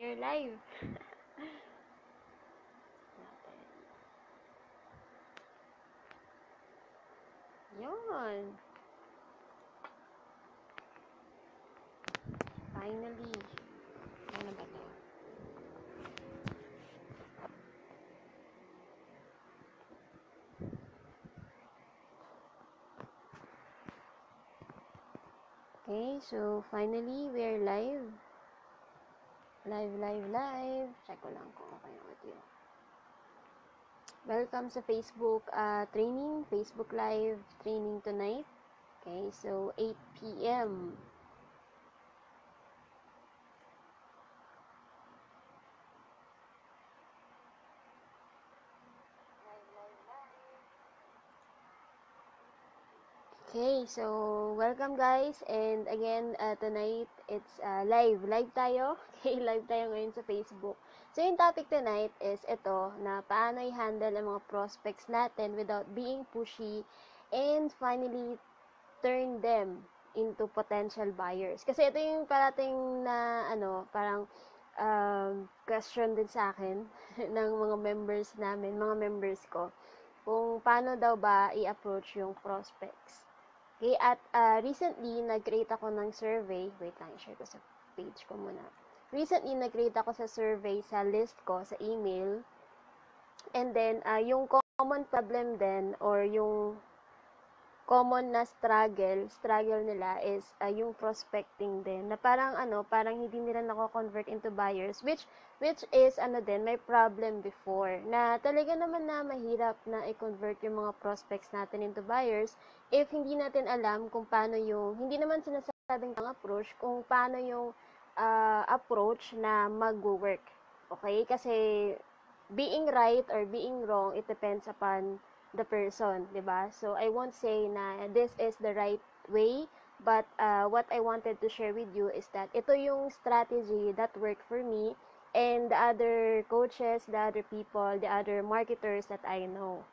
We're live. Yun. Finally. Ano ba to? Okay, so finally, we're live. Live. Check ko lang kung okay yung audio. Welcome sa Facebook training, Facebook Live training tonight. Okay, so 8 p.m. Okay, so welcome guys, and again tonight it's live tayo. Okay, live tayo ngayon sa Facebook. So yung topic tonight is ito, na paano i-handle ang mga prospects natin without being pushy and finally turn them into potential buyers. Kasi ito yung parating na parang question din sa akin ng mga members namin, mga members ko, kung paano daw ba i-approach yung prospects. Okay, at recently, nag-create ako ng survey. Wait lang, i-share ko sa page ko muna. Recently, nag-create ako sa survey sa list ko, sa email. And then, yung common problem din, or yung common na struggle nila is yung prospecting din. Na parang parang hindi nila nako-convert into buyers, which is may problem before. Na talaga naman na mahirap na i-convert yung mga prospects natin into buyers if hindi natin alam kung paano yung, hindi naman sinasabing ang approach, kung paano yung approach na mag-work. Okay? Kasi being right or being wrong, it depends upon the person, diba? So, I won't say na this is the right way, but what I wanted to share with you is that ito yung strategy that worked for me and the other coaches, the other people, the other marketers that I know.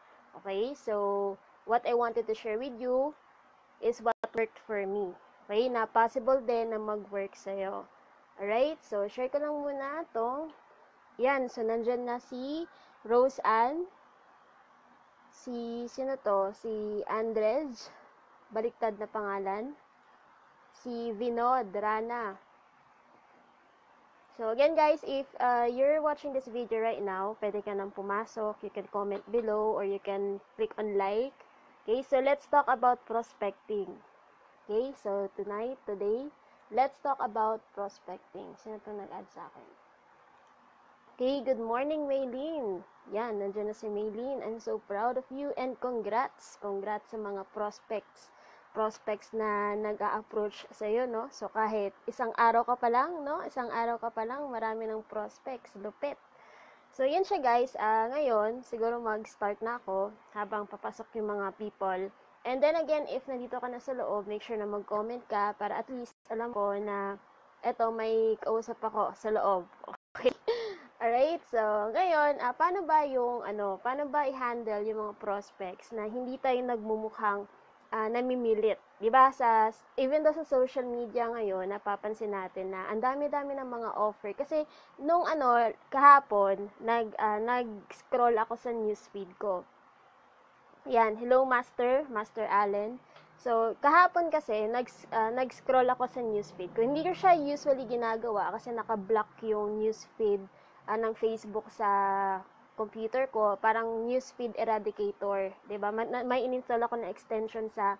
Okay? So, what I wanted to share with you is what worked for me. Okay? Na possible din na mag-work sa'yo. Alright? So, share ko lang muna to. Yan. So, nandyan na si Rose Ann. Sino to? Si Andres, baliktad na pangalan. Si Vinod Rana. So again guys, if you're watching this video right now, pwede ka nang pumasok, you can comment below or you can click on like. Okay, so let's talk about prospecting. Okay, so today, let's talk about prospecting. Sino to nag-add sa akin? Okay, good morning, Maylene. Yan, nandiyan na si Maylene. I'm so proud of you and congrats. Congrats sa mga prospects na nag-a-approach sa iyo, no? So, kahit isang araw ka pa lang, no? Isang araw ka pa lang, marami ng prospects. Lupit. So, yan siya, guys. Ngayon, siguro mag-start na ako habang papasok yung mga people. And then again, if nandito ka na sa loob, make sure na mag-comment ka para at least alam ko na eto, may kausap ako sa loob. Okay? Alright, so ngayon, paano ba i-handle yung mga prospects na hindi tayo nagmumukhang namimilit? 'Di ba? Even though sa social media ngayon, napapansin natin na ang dami-dami ng mga offer kasi nung kahapon, nag-scroll ako sa newsfeed ko. Yan, hello Master Allen. So, kahapon kasi, nag-scroll ako sa newsfeed ko. Hindi ko siya usually ginagawa kasi naka-block yung newsfeed ng Facebook sa computer ko. Parang newsfeed eradicator, 'di ba? May in-install ako na extension sa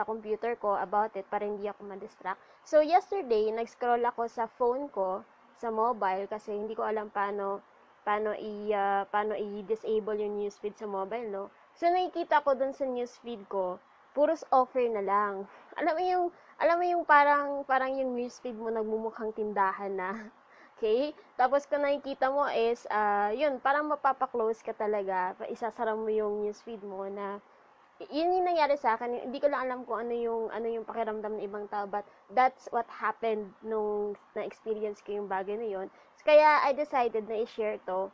computer ko about it para hindi ako ma-distract. So, yesterday, nag-scroll ako sa phone ko, sa mobile, kasi hindi ko alam paano i-disable yung newsfeed sa mobile, no? So, nakikita ko dun sa newsfeed ko, puros offer na lang. Alam mo yung parang yung newsfeed mo nagmumukhang tindahan na. Okay? Tapos kung nakikita mo is, yun, parang mapapa-close ka talaga. Isasara mo yung newsfeed mo na, yun yung nangyari sa akin. Hindi ko lang alam kung ano yung pakiramdam ng ibang tao, but that's what happened nung na-experience ko yung bagay na yun. So, kaya I decided na i-share to.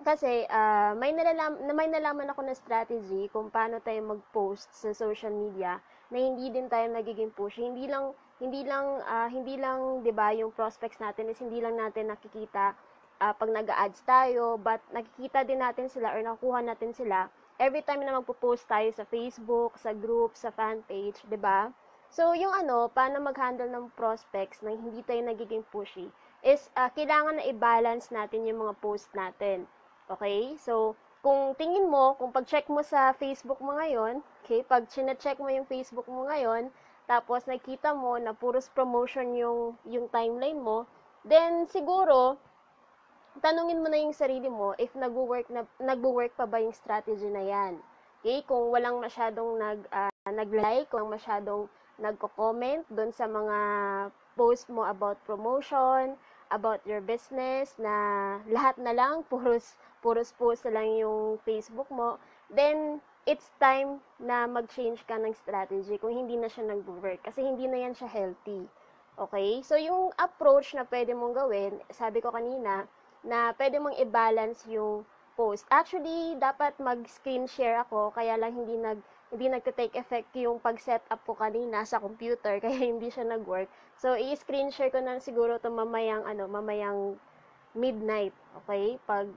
Kasi, may nalaman ako na strategy kung paano tayo mag-post sa social media na hindi din tayo nagiging pushy. Hindi lang 'di ba, yung prospects natin is hindi lang natin nakikita pag nag-a-ads tayo, but nakikita din natin sila or nakuha natin sila every time na magpo-post tayo sa Facebook, sa group, sa fan page, 'di ba? So, yung paano mag-handle ng prospects na hindi tayo nagiging pushy is kailangan na i-balance natin yung mga post natin. Okay? So, kung tingin mo, kung pag-check mo sa Facebook mo ngayon, okay, pag chine-check mo yung Facebook mo ngayon, tapos nakita mo na puros promotion yung timeline mo, then siguro tanungin mo na yung sarili mo if nagwo-work pa ba yung strategy na yan. Okay? Kung walang masyadong nag-like, kung walang masyadong nagko-comment doon sa mga post mo about promotion, about your business, na lahat na lang, puros post na lang yung Facebook mo, then it's time na mag-change ka ng strategy kung hindi na siya nag-work. Kasi hindi na yan siya healthy. Okay? So, yung approach na pwede mong gawin, sabi ko kanina, na pwede mong i-balance yung post. Actually, dapat mag-screen share ako, kaya lang hindi nagte-take effect yung pag-setup ko kanina sa computer, kaya hindi siya nag-work. So, i-screen share ko na siguro 'to mamayang midnight, okay? Pag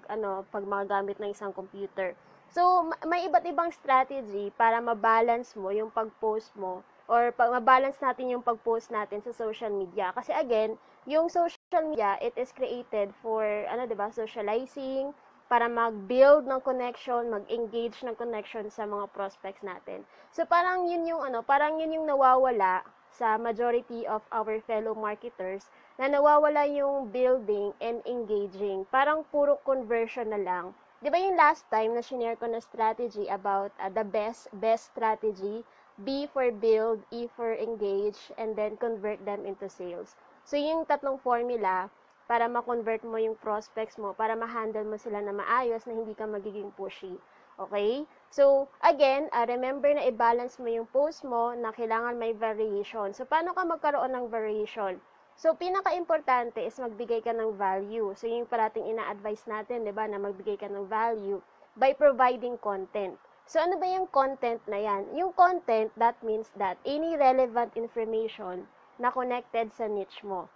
magagamit ng isang computer. So, may iba't ibang strategy para ma-balance mo yung pag-post mo or ma-balance natin yung pag-post natin sa social media. Kasi again, yung social media, it is created for, 'di ba, socializing, para mag-build ng connection, mag-engage ng connection sa mga prospects natin. So, parang yun yung nawawala sa majority of our fellow marketers, na nawawala yung building and engaging. Parang puro conversion na lang. Di ba yung last time na shinare ko na strategy about the best strategy, B for build, E for engage, and then convert them into sales. So, yung tatlong formula para ma-convert mo yung prospects mo, para ma-handle mo sila na maayos, na hindi ka magiging pushy. Okay? So, again, remember na i-balance mo yung post mo na kailangan may variation. So, paano ka magkaroon ng variation? So, pinaka-importante is magbigay ka ng value. So, yung parating ina-advise natin, di ba, na magbigay ka ng value by providing content. So, ano ba yung content na yan? Yung content, that means that any relevant information na connected sa niche mo.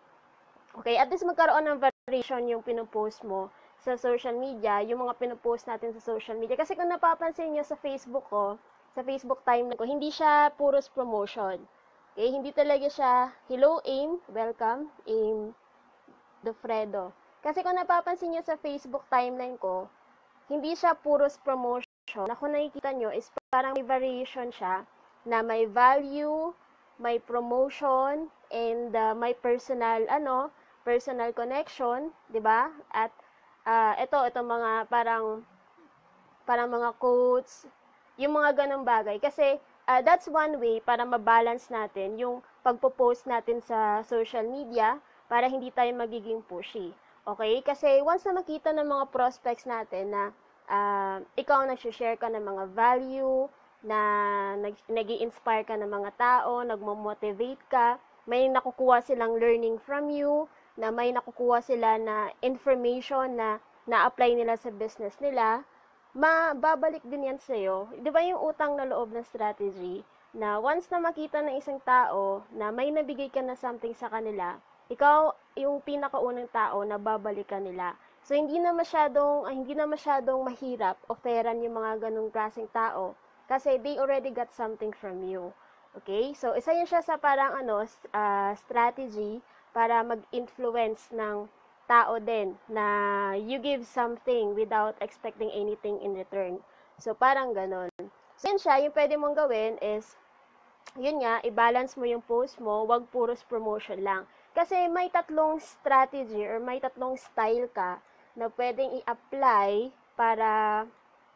Okay, at least magkaroon ng variation yung pinupost mo sa social media, yung mga pinupost natin sa social media. Kasi kung napapansin nyo sa Facebook ko, sa Facebook timeline ko, hindi siya puros promotion. Okay, hindi talaga siya, hello AIM, welcome, AIM Dofredo. Kasi kung napapansin nyo sa Facebook timeline ko, hindi siya puros promotion. Na kung nakikita nyo is parang may variation siya na may value, may promotion, and may personal connection, 'di ba? At ito mga parang mga quotes, yung mga ganong bagay. Kasi that's one way para ma-balance natin yung pagpo-post natin sa social media para hindi tayo magiging pushy. Okay? Kasi once na makita ng mga prospects natin na ikaw nag-share ka ng mga value, na nag-i-inspire ka ng mga tao, nagmo-motivate ka, may nakukuha silang learning from you, na may nakukuha sila na information na na-apply nila sa business nila, mababalik din yan sa'yo. Di ba yung utang na loob na strategy, na once na makita ng isang tao na may nabigay ka na something sa kanila, ikaw yung pinakaunang tao na babalikan nila. So, hindi na masyadong mahirap offeran yung mga ganung klaseng tao kasi they already got something from you. Okay? So, isa yun siya sa parang strategy para mag-influence ng tao din na you give something without expecting anything in return. So, parang ganon. So, yun siya, yung pwede mong gawin is, yun nga, i-balance mo yung post mo, wag puros promotion lang. Kasi may tatlong strategy or may tatlong style ka na pwedeng i-apply para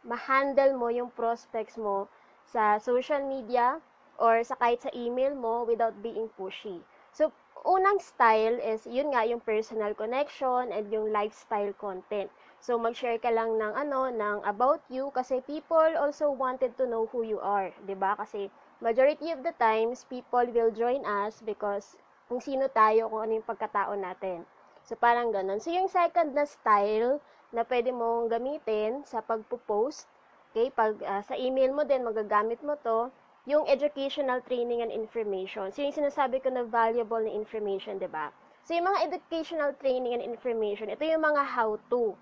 ma-handle mo yung prospects mo sa social media or sa kahit sa email mo without being pushy. So, unang style is, yun nga, yung personal connection and yung lifestyle content. So, mag-share ka lang ng about you kasi people also wanted to know who you are, 'di ba? Kasi majority of the times, people will join us because kung sino tayo, kung ano yung pagkatao natin. So, parang ganun. So, yung second na style na pwede mong gamitin sa pagpo-post, okay, pag sa email mo din, magagamit mo to, yung educational training and information. So, yung sinasabi ko na valuable na information, di ba? So, yung mga educational training and information, ito yung mga how-to.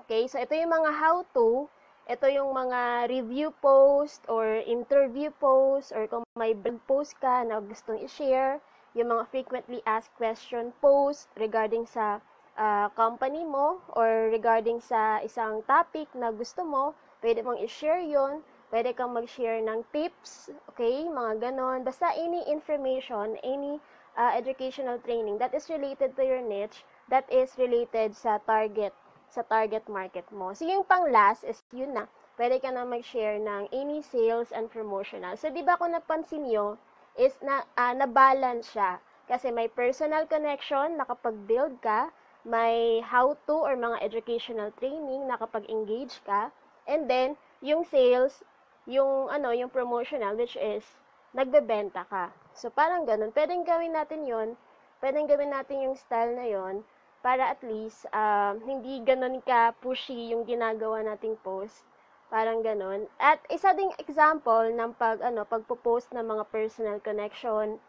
Okay? So, ito yung mga how-to, ito yung mga review post or interview post or kung may blog post ka na gustong i-share, yung mga frequently asked question post regarding sa company mo or regarding sa isang topic na gusto mo, pwede mong i-share yon. Pwede kang mag-share ng tips, okay, mga ganon. Basta any information, any educational training that is related to your niche, that is related sa target market mo. So, yung pang last is yun na, pwede ka na mag-share ng any sales and promotional. So, di ba kung napansin nyo, is na-balance siya. Kasi may personal connection, nakapag-build ka, may how-to or mga educational training, nakapag-engage ka, and then, yung sales, yung promotional, which is, nagbebenta ka. So, parang ganun. Pwedeng gawin natin yon, pwedeng gawin natin yung style na yon para at least, hindi ganun ka pushy yung ginagawa nating post. Parang ganun. At isa ding example ng pagpo-post ng mga personal connection,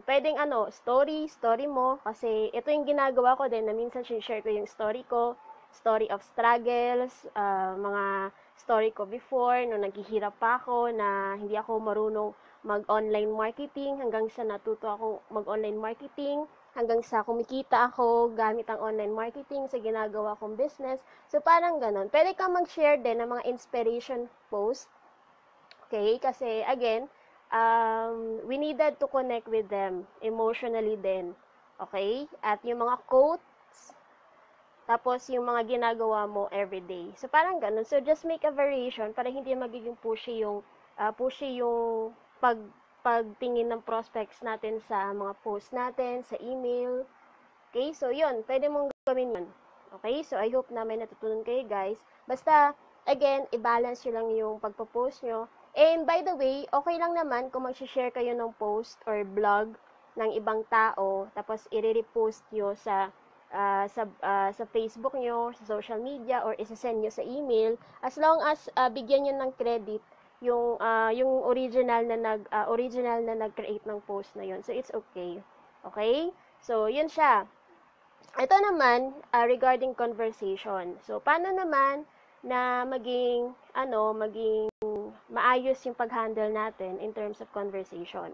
pwedeng story mo, kasi ito yung ginagawa ko din, na minsan share ko yung story ko, story of struggles, mga story ko before, nung naghihirap pa ako, na hindi ako marunong mag-online marketing, hanggang sa natuto ako mag-online marketing, hanggang sa kumikita ako gamit ang online marketing sa ginagawa kong business. So, parang ganun. Pwede kang mag-share din ng mga inspiration post, okay? Kasi, again, we needed to connect with them emotionally din. Okay? At yung mga quotes, tapos yung mga ginagawa mo everyday. So, parang ganun. So, just make a variation para hindi magiging pushy yung pagtingin ng prospects natin sa mga post natin, sa email. Okay? So, yun. Pwede mong gawin yun. Okay? So, I hope na may natutunan kayo, guys. Basta, again, i-balance nyo lang yung pagpo-post nyo. And, by the way, okay lang naman kung mag-share kayo ng post or blog ng ibang tao, tapos i-repost nyo sa Facebook nyo, sa social media, or isa-send nyo sa email, as long as bigyan nyo ng credit yung original na nag-create ng post na yun. So, it's okay. Okay? So, yun siya. Ito naman, regarding conversation. So, paano naman na maging maayos yung pag-handle natin in terms of conversation.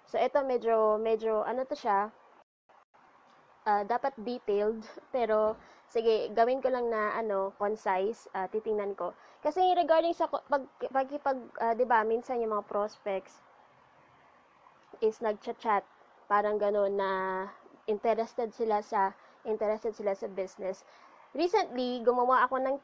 So, ito medyo, to siya, dapat detailed, pero, sige, gawin ko lang na, concise, titingnan ko. Kasi regarding sa, di ba, minsan yung mga prospects is nag-chat, parang gano'n na interested sila sa business. Recently, gumawa ako ng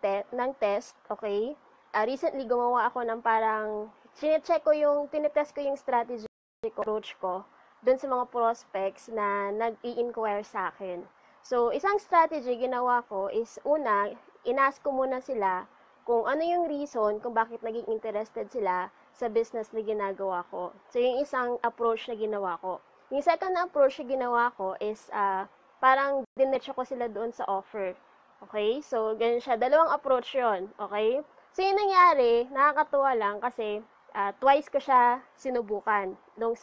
test, okay? Recently, gumawa ako ng parang, tinetest ko yung strategy ko, approach ko, dun sa mga prospects na nag-i-inquire sa akin. So, isang strategy ginawa ko is, una, inask ko muna sila kung ano yung reason kung bakit naging interested sila sa business na ginagawa ko. So, yung isang approach na ginawa ko. Yung second na approach na ginawa ko is, parang dinetso ko sila doon sa offer. Okay? So, ganyan siya. Dalawang approach yon. Okay? So, yung nangyari, nakakatuwa lang kasi twice ko siya sinubukan nung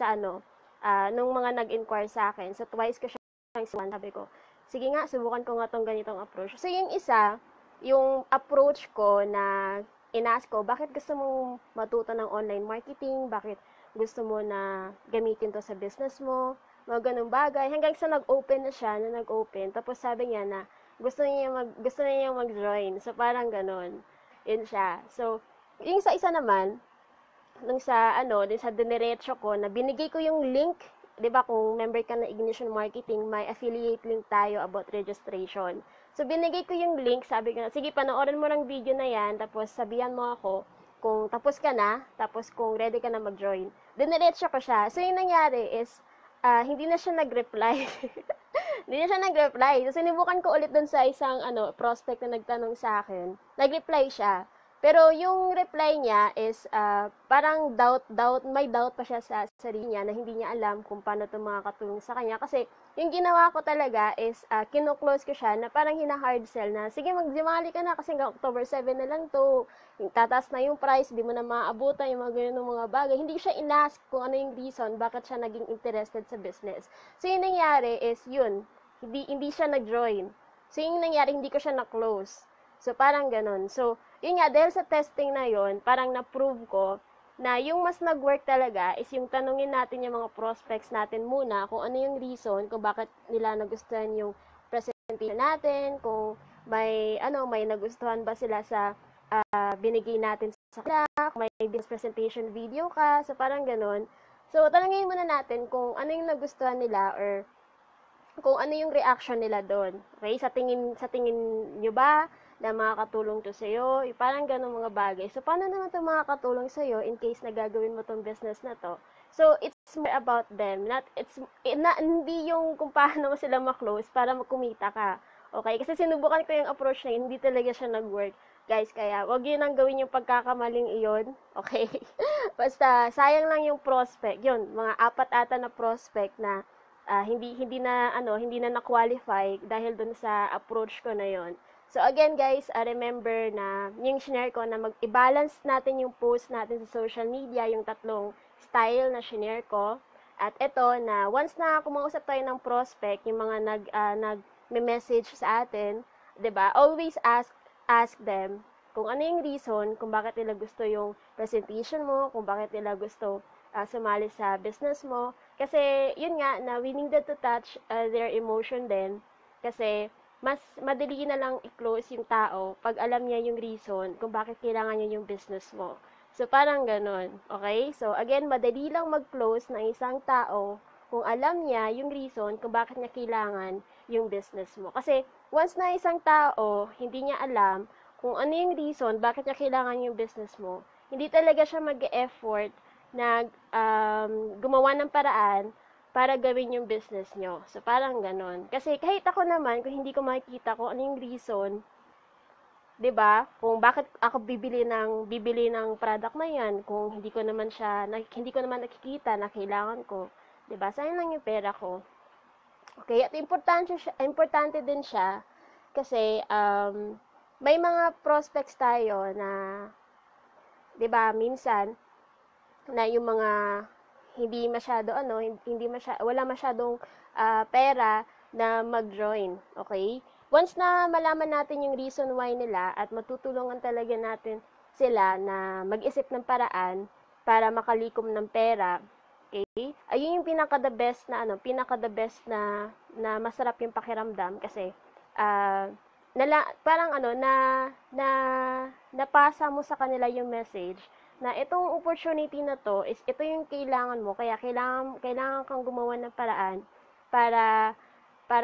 nung mga nag-inquire sa akin. So, twice ko siya sabi ko, sige nga, subukan ko nga tong ganitong approach. So, yung isa, yung approach ko na inask ko, bakit gusto mong matuto ng online marketing? Bakit gusto mo na gamitin to sa business mo? Mga ganung bagay. Hanggang sa nag-open na siya, tapos sabi niya na gusto niya mag-join. So, parang ganon. Yun siya. So, yung sa isa naman, nung sa diniretso ko, na binigay ko yung link, 'di ba, kung member ka ng Ignition Marketing, may affiliate link tayo about registration. So, binigay ko yung link, sabi ko na, sige, panoorin mo ng video na yan, tapos sabihan mo ako kung tapos ka na, tapos kung ready ka na mag-join. Diniretso ko siya. So, yung nangyari is, hindi na siya nag-reply. Hindi na siya nag-reply. So, sinubukan ko ulit dun sa isang prospect na nagtanong sa akin. Nag-reply siya. Pero yung reply niya is parang may doubt pa siya sa sarili niya na hindi niya alam kung paano ito makakatulong sa kanya. Kasi yung ginawa ko talaga is kino-close ko siya na parang hina-hard sell na, sige magdimali ka na kasi hanggang October 7 na lang to. Yung tataas na yung price, di mo na maaabutan yung mga ganyan mga bagay. Hindi siya inask kung ano yung reason bakit siya naging interested sa business. So yung nangyari is yun, hindi siya nag-join. So yung nangyari, hindi ko siya na-close. So parang ganun. So yun nga, dahil sa testing na yun, parang na-prove ko na yung mas nag-work talaga is yung tanungin natin yung mga prospects natin muna kung ano yung reason kung bakit nila nagustuhan yung presentation natin, kung may nagustuhan ba sila sa binigay natin sa kanila, kung may business presentation video ka, so parang ganun. So tanungin muna natin kung ano yung nagustuhan nila or kung ano yung reaction nila doon. Okay? Sa tingin nyo ba na makakatulong to sa'yo? Parang ganun mga bagay. So, paano naman to makakatulong sa'yo in case na gagawin mo tong business na to? So, it's more about them. Hindi yung kung paano mo sila ma-close para makumita ka. Okay? Kasi sinubukan ko yung approach na yun, hindi talaga siya nag-work. Guys, kaya wag yun ang gawin yung pagkakamaling iyon. Okay? Basta, sayang lang yung prospect. Yun, mga 4 ata na prospect na hindi na na-qualify dahil dun sa approach ko na yon. So again guys, remember na yung share ko na i-balance natin yung post natin sa social media, yung 3 style na share ko. At ito na once na kumausap tayo ng prospect, yung mga nag-message sa atin, 'di ba? Always ask them kung ano yung reason kung bakit nila gusto yung presentation mo, kung bakit nila gusto sumali sa business mo. Kasi, yun nga, na we needed to touch their emotion din. Kasi, mas madali na lang i-close yung tao pag alam niya yung reason kung bakit kailangan niya yung business mo. So, parang ganun. Okay? So, again, madali lang mag-close ng isang tao kung alam niya yung reason kung bakit niya kailangan yung business mo. Kasi, once na isang tao, hindi niya alam kung ano yung reason bakit niya kailangan yung business mo, hindi talaga siya mag-effort na gumawa ng paraan para gawin yung business nyo. So, parang ganon. Kasi kahit ako naman, kung hindi ko makikita kung ano yung reason, 'di ba? Kung bakit ako bibili ng product na 'yan kung hindi ko naman nakikita na kailangan ko, 'di ba? Sayang lang yung pera ko. Okay, at importante din siya kasi may mga prospects tayo na 'di ba, minsan na yung mga wala masyadong pera na mag-join, okay? Once na malaman natin yung reason why nila at matutulungan talaga natin sila na mag-isip ng paraan para makalikom ng pera, okay? Ayun yung pinaka-the best na masarap yung pakiramdam kasi parang na napasa mo sa kanila yung message na itong opportunity na to is ito yung kailangan mo, kaya kailangan kang gumawa ng paraan para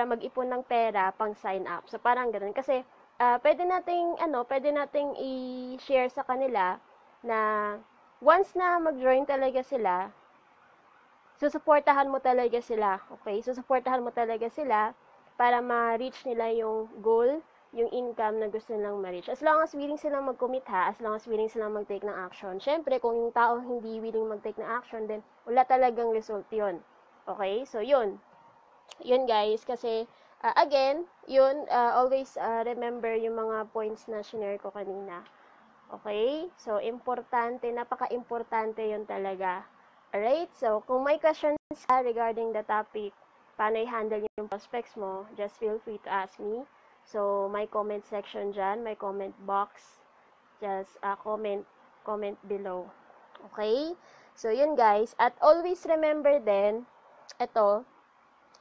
mag-ipon ng pera pang sign up. So parang ganoon kasi pwede nating i-share sa kanila na once na mag-join talaga sila, susuportahan mo talaga sila, okay? Susuportahan mo talaga sila para ma-reach nila yung goal, yung income na gusto nilang ma-reach. As long as willing silang mag-commit as long as willing silang mag-take ng action. Syempre, kung yung tao hindi willing mag-take ng action, then wala talagang result yun. Okay? So, yun. Yun guys, kasi again, yun, always remember yung mga points na share ko kanina. Okay? So, napaka-importante yun talaga. Alright? So, kung may questions ka regarding the topic, paano i-handle yung prospects mo, just feel free to ask me. So, may comment section dyan, may comment box. Just comment below. Okay? So, yun guys. At always remember din, ito,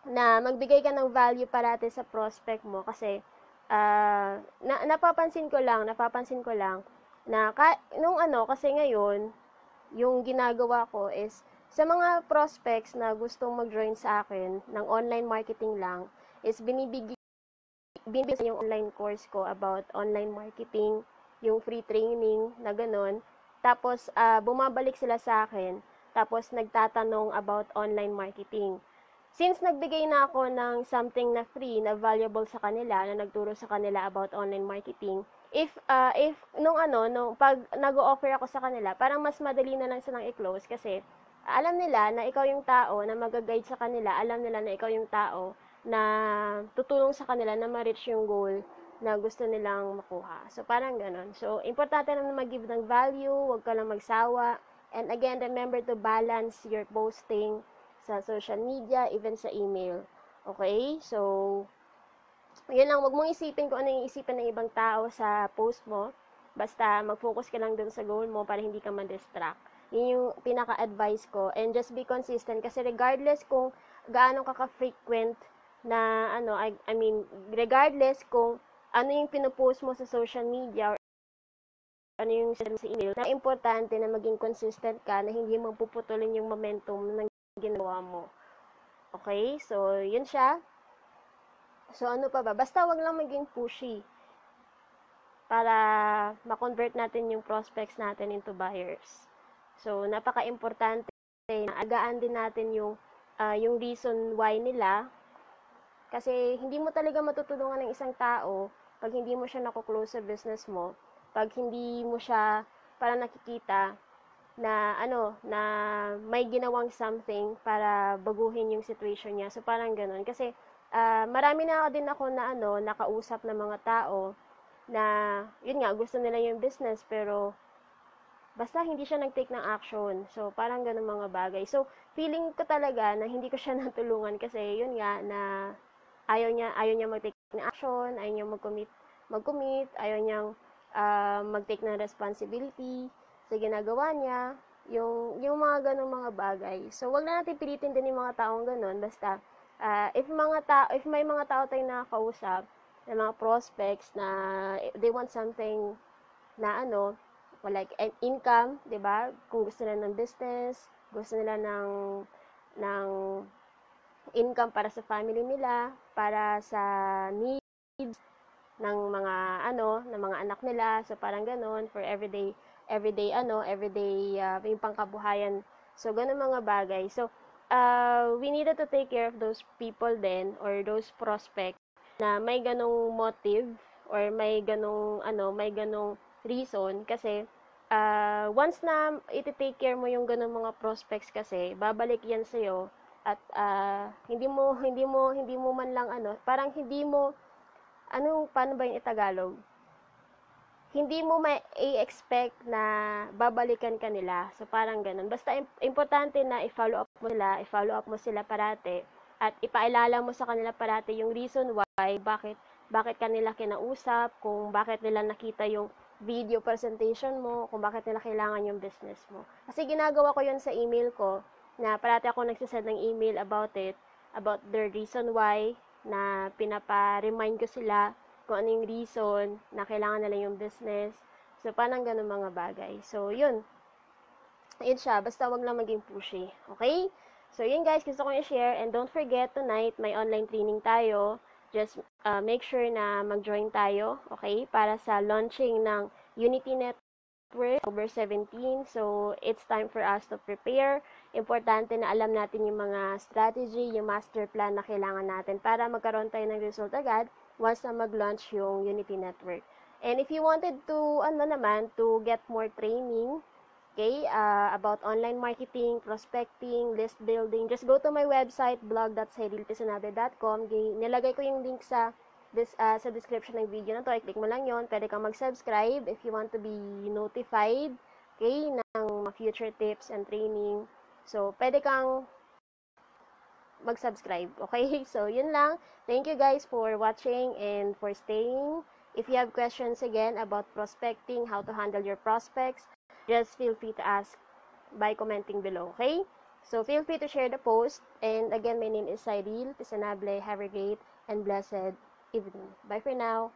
na magbigay ka ng value parati sa prospect mo kasi napapansin ko lang na kasi ngayon yung ginagawa ko is sa mga prospects na gustong mag-join sa akin ng online marketing lang is binibigyan yung online course ko about online marketing, yung free training na ganun. Tapos bumabalik sila sa akin tapos nagtatanong about online marketing. Since nagbigay na ako ng something na free, na valuable sa kanila, na nagturo sa kanila about online marketing, if nung pag nag-o-offer ako sa kanila, parang mas madali na lang silang i-close kasi alam nila na ikaw yung tao na mag-guide sa kanila, alam nila na ikaw yung tao na tutulong sa kanila na ma-reach yung goal na gusto nilang makuha. So, parang ganun. So, importante lang na mag-give ng value, huwag ka lang magsawa. And again, remember to balance your posting sa social media, even sa email. Okay? So, yun lang, wag mong isipin kung ano yung isipin ng ibang tao sa post mo. Basta, mag-focus ka lang dun sa goal mo para hindi ka ma-distract. Yun yung pinaka-advice ko. And just be consistent kasi regardless kung gaano ka ka-frequent na, I mean, regardless kung ano yung pinopost mo sa social media or ano yung sa email, na importante na maging consistent ka na hindi mo puputulin yung momentum ng ginawa mo. Okay? So, yun siya. So, ano pa ba? Basta wag lang maging pushy para ma-convert natin yung prospects natin into buyers. So, napaka-importante na agaan din natin yung reason why nila kasi hindi mo talaga matutulungan ng isang tao pag hindi mo siya nako-close sa business mo, pag hindi mo siya para nakikita na na may ginawang something para baguhin yung situation niya. So parang ganoon kasi marami na din ako na nakausap ng mga tao na yun nga gusto nila yung business pero basta hindi siya nag-take ng action. So parang ganun mga bagay. So feeling ko talaga na hindi ko siya natulungan kasi yun nga na ayaw niya mag-take ng action, ayaw niya mag-commit, ayaw niyang mag-take ng responsibility sa ginagawa niya, yung mga ganung mga bagay. So, wag na natin pilitin din yung mga taong ganun. Basta, if may mga tao tayong nakakausap, na mga prospects na they want something na like an income, 'di ba? Kung gusto nila ng business, gusto nila ng income para sa family nila, para sa needs ng mga ng mga anak nila. So parang ganoon for everyday yung pangkabuhayan. So ganun mga bagay. So we needed to take care of those people then or those prospects na may ganong motive or may ganong reason kasi once na i-take care mo yung ganong mga prospects kasi babalik yan sa at hindi mo man lang parang hindi mo paano ba yung itagalog? Hindi mo mai-expect na babalikan ka nila. So, parang ganun. Basta, importante na i-follow up mo sila parate, at ipaalala mo sa kanila parate yung reason why, bakit kanila kinausap, kung bakit nila nakita yung video presentation mo, kung bakit nila kailangan yung business mo. Kasi ginagawa ko yun sa email ko, na parate ako nagsasend ng email about the reason why, na pinapa-remind ko sila kung ano yung reason na kailangan nila yung business. So, parang ganun mga bagay. So, yun. Yun siya. Basta wag lang maging pushy. Okay? So, yun guys. Gusto ko i-share. And don't forget, tonight, may online training tayo. Just make sure na mag-join tayo. Okay? Para sa launching ng Unity Network October 17. So, it's time for us to prepare. Importante na alam natin yung mga strategy, yung master plan na kailangan natin para magkaroon tayo ng result agad once na mag-launch yung Unity Network. And if you wanted to, to get more training, okay, about online marketing, prospecting, list building, just go to my website, blog.cyrilpesanabe.com. Nilagay ko yung link sa description ng video na to. I-click mo lang yon. Pwede kang mag-subscribe if you want to be notified, okay, ng future tips and training. So, pwede kang mag-subscribe. Okay? So, yun lang. Thank you guys for watching and for staying. If you have questions again about prospecting, how to handle your prospects, just feel free to ask by commenting below. Okay? So, feel free to share the post. And again, my name is Cyril Pisanable. Have a great and blessed evening. Bye for now.